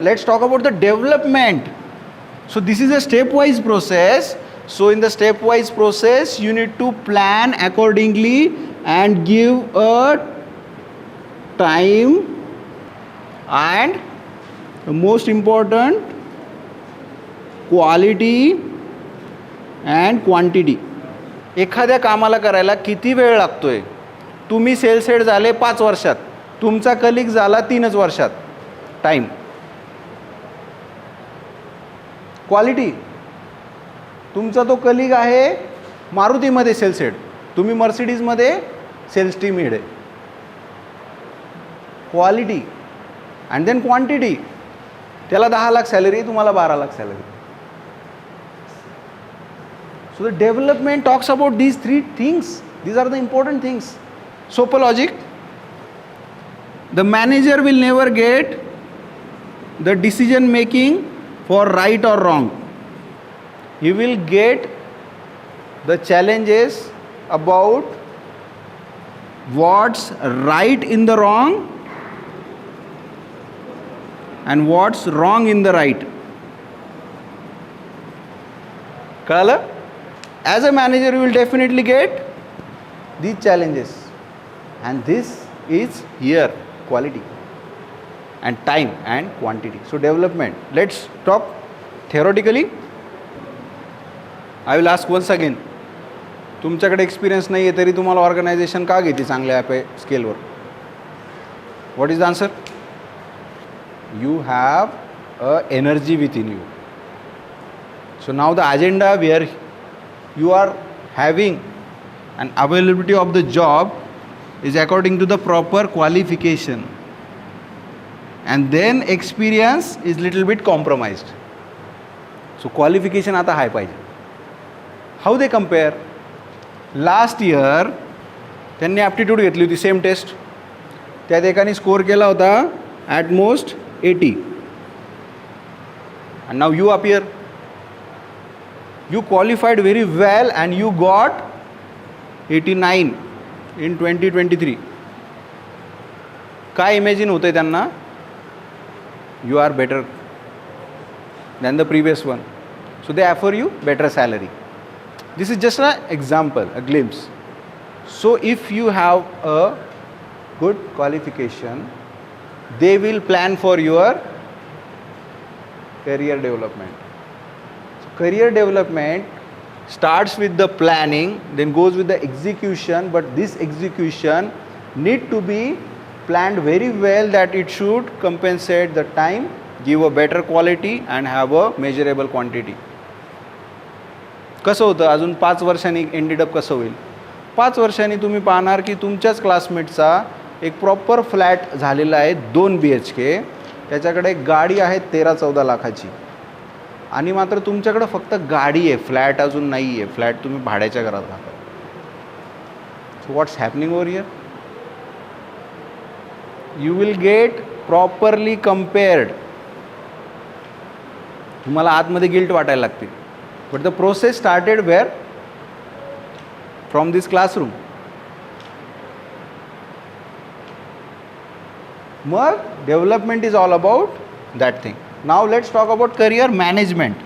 Let's talk about the development. So this is a stepwise process. So in the stepwise process, you need to plan accordingly and give a time and the most important quality and quantity. एखाद्या कामाला करायला किती वेळ लागतोय? तुम्ही sales head झाले 5 वर्षात, तुमचा कलिग झाला 3च वर्षात. टाइम. क्वालिटी. तुमचा तो कलिग आहे मारुतीमध्ये सेल्स हेड, तुम्ही मर्सिडीजमध्ये सेल्स टीम हेड आहे. क्वालिटी. And then quantity. त्याला 10 लाख सॅलरी, तुम्हाला 12 lakh salary. So the development talks about these 3 things. These are the important things. Soap logic. The manager will never get the decision making for right or wrong. He will get the challenges about what's right in the wrong and what's wrong in the right. कळलं? As a manager, you will definitely get these challenges, and this is here quality and time and quantity. So development. Let's talk theoretically. I will ask once again. तुमच्याकडे experience नाही आहे तरी तुम्हाला organisation का घेते चांगल्या स्केलवर? What is the answer? You have a energy within you. So now the agenda where you are having an availability of the job is according to the proper qualification, and then experience is little bit compromised. So qualification आता high पाहिजे. How they compare? Last year त्यांनी aptitude घेतली होती, same taste. त्यात एकाने score केला होता at most 80, and now you appear. You qualified very well and you got 89 in 2023. काय इमेजिन होते त्यांना? You are better than the previous one. So they offer you better salary. This is just an example, a glimpse. So if you have a good qualification, they will plan for your career development. Career development starts with the planning, then goes with the execution, but this execution need to be planned very well that it should compensate the time, give a better quality and have a measurable quantity. कसं होतं अजून 5 वर्षांनी ended up कसं होईल? 5 वर्षांनी तुम्ही पाहणार की तुमच्याच क्लासमेटचा एक प्रॉपर फ्लॅट झालेला आहे 2 BHK, त्याच्याकडे गाडी आहे 13-14 लाखाची, आणि मात्र तुमच्याकडे फक्त गाडी आहे, फ्लॅट अजून नाही आहे. फ्लॅट तुम्ही भाड्याच्या घरात राहता. So what's happening over here? You will get properly compared. तुम्हाला आतमध्ये गिल्ट वाटायला लागते, but the process started where? From this classroom. मग development is all about that thing. Now let's talk about career management.